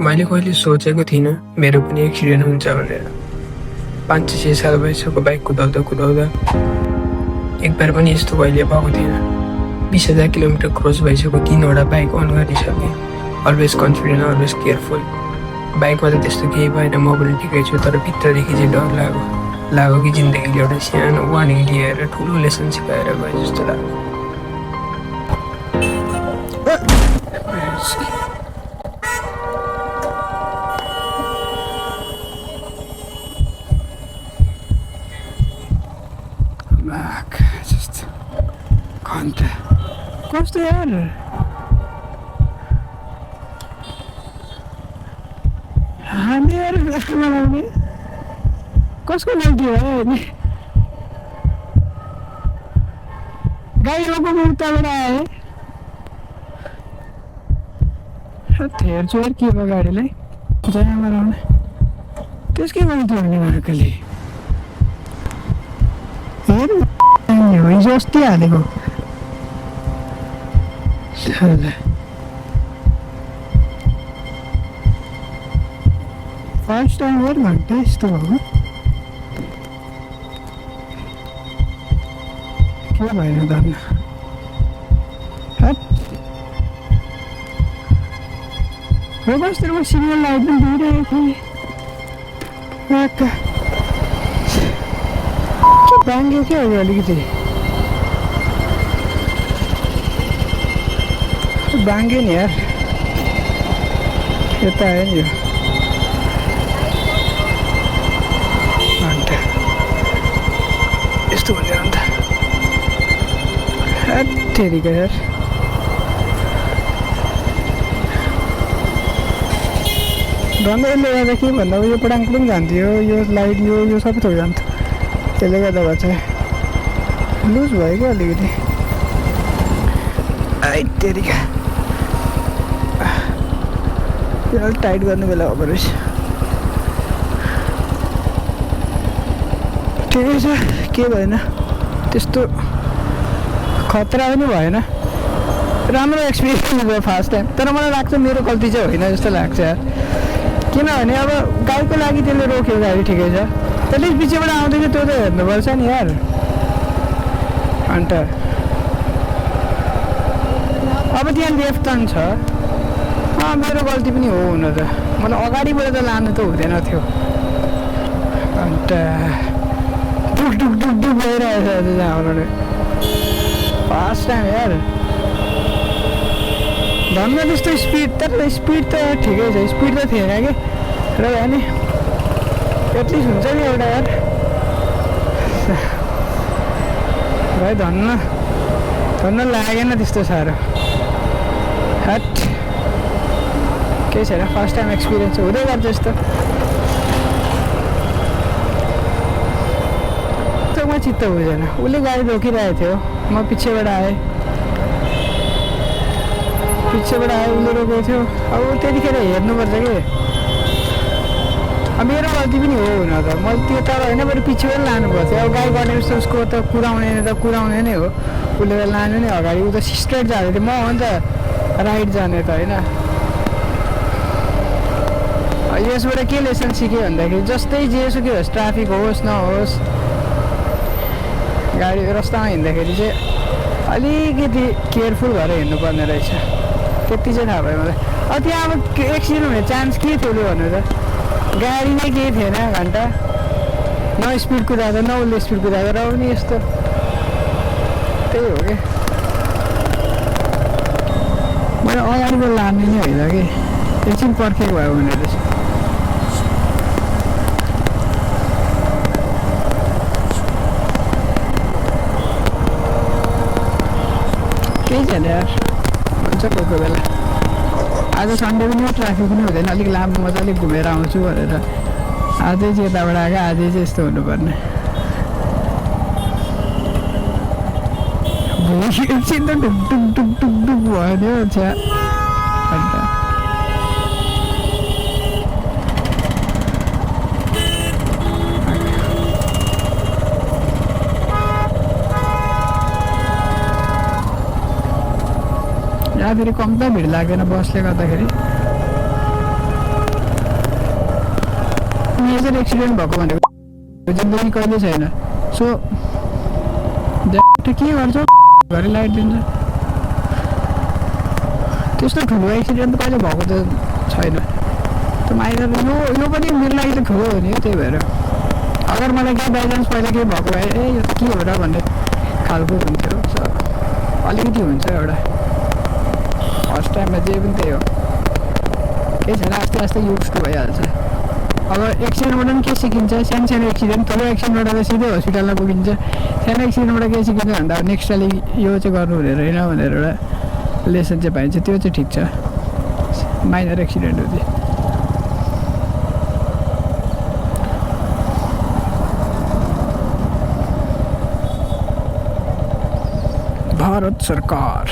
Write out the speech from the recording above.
मैले कहिले सोचेको थिइनँ मेरो पनि एक्सिडेन्ट हुन्छ भनेर। 5-6 साल भइसक्यो बाइक कुदाउँदा कुदाउँदा एक बार पनि यस्तो कहिले भएको थिएन। 20,000 किलोमिटर क्रस भइसक्यो, 3वटा बाइक अन गरिसकेँ। Always confident, always careful. बाइकमा त त्यस्तो केही भएन, म पनि ठिकै छु, तर भित्रदेखि चाहिँ डर लाग्यो कि जिन्दगीले एउटा सानो वार्निङ दिएर ठुलो लेसन सिकाएर गए जस्तो लाग्यो। कस्तो यार हामीहरू जस्तोमा लाउने कसको गल्ती भयो नि? गाडी रोकेको उताबाट आए हेर्छु यार के भयो गाडीलाई जयामा लाउने त्यसकै गल्ती हो नि अर्कोले हेर हिजो अस्ति हालेको फर्स्ट टाइम हेर घन्टा यस्तो भयो के भएन धन्न बस्तीमा सिग्नल लाइट पनि दिइरहेको थिएँ के बाङ्ग्यो क्या हो अलिकति बाङ्ग्यो नि यार यता आयो नि यो अन्त यस्तो भन्यो अन्त हेरिको यार भन्दा यसले गर्दा के भन्दा यो पडाङ्क पनि जान्थ्यो यो लाइट यो सबै थोक जान्थ्यो त्यसले गर्दा भए चाहिँ लुज भयो क्या अलिकति तेरिका यो टाइट गर्ने बेला अब रहेछ ठिकै छ के भएन त्यस्तो खतरा पनि भएन राम्रो एक्सपिरियन्स भयो फर्स्ट टाइम तर मलाई लाग्छ मेरो गल्ती चाहिँ होइन जस्तो लाग्छ यार किनभने अब गाईको लागि त्यसले रोक्यो गाडी ठिकै छ त्यसले पछिबाट आउँदैछ त्यो त हेर्नुपर्छ नि यार अन्त अब त्यहाँ लेफ्ट टर्न छ मेरो गल्ती पनि हो हुन त मलाई अगाडिबाट त लानु त हुँदैन थियो अन्त डुक डुक डुक डुक भइरहेछ त्यहाँ आउनु फर्स्ट टाइम यार धन्न त्यस्तो स्पिड तर स्पिड त ठिकै छ स्पिड त थिएन कि र भए नि एटलिस्ट हुन्छ नि एउटा यार भाइ धन्न लागेन त्यस्तो साह्रो हट केही छैन फर्स्ट टाइम एक्सपिरियन्स हुँदै गर्छ यस्तो चोकमा चित्त बुझेन उसले गाडी रोकिरहेको थियो म पछिबाट आएँ उसले रोकेको थियो अब त्यतिखेर हेर्नुपर्छ कि अब मेरो गल्ती पनि हो हुन त मैले त्यो तर होइन बरु पछिबाट लानुपर्छ अब गाडी गर्ने जस्तो उसको त कुराउने नै हो उसले त लानु नै अगाडि ऊ त स्ट्रेट जाँदै थियो म हो नि त राइट जाने त होइन यसबाट के लेसन सिक्यो भन्दाखेरि जस्तै जेसुकै होस् ट्राफिक होस् नहोस् गाडी रस्तामा हिँड्दाखेरि चाहिँ अलिकति केयरफुल भएर हिँड्नुपर्ने रहेछ त्यति चाहिँ थाहा भयो मलाई अब त्यहाँ अब एक्सिडेन्ट हुने चान्स के थियो भन्नु त गाडी नै केही थिएन घन्टा न स्पिड कुदाएको न उसले स्पिड कुदाएको र पनि यस्तो त्यही हो कि मैले अगाडिको लाने नै होइन कि एकछिन पर्खेको भयो भने रहेछ केही छैन यार हुन्छ कोही कोही बेला आज सन्डे पनि ट्राफिक पनि हुँदैन अलिक लामो मजाले घुमेर आउँछु भनेर आजै चाहिँ यताबाट आएको आजै चाहिँ यस्तो हुनुपर्ने एकछिन त ढुक ढुक ढुक ढुक ढुक भयो नि हौ छ्या अन्त यहाँ फेरि कम त भिड लाग्दैन बसले गर्दाखेरि मेजर एक्सिडेन्ट भएको भनेको जिन्दगी कहिले छैन। सो के गर्छ घरि लगाइदिन्छ। त्यस्तो ठुलो एक्सिडेन्ट त कहिले भएको त छैन। त माइनर यो पनि मेरो लागि त ठुलो हो नि। त्यही भएर अगर मलाई केही बाइचान्स पहिला केही भएको भए ए यो त के हो र भन्ने खालको हुन्थ्यो। सो अलिकति हुन्छ एउटा फर्स्ट टाइममा जे पनि त्यही हो। केही छैन, आस्ते आस्ते युज टु भइहाल्छ। अब एक्सिडेन्टबाट पनि के सिकिन्छ, सानो सानो एक्सिडेन्ट, ठुलो एक्सिडेन्टबाट त सिधै हस्पिटलमा पुगिन्छ। सानो एक्सिडेन्टबाट के सिकिन्छ भन्दा अब नेक्स्ट पालि यो चाहिँ गर्नु हुँदैन होइन भनेर एउटा लेसन चाहिँ पाइन्छ। त्यो चाहिँ ठिक छ, माइनर एक्सिडेन्ट हो त्यो। भारत सरकार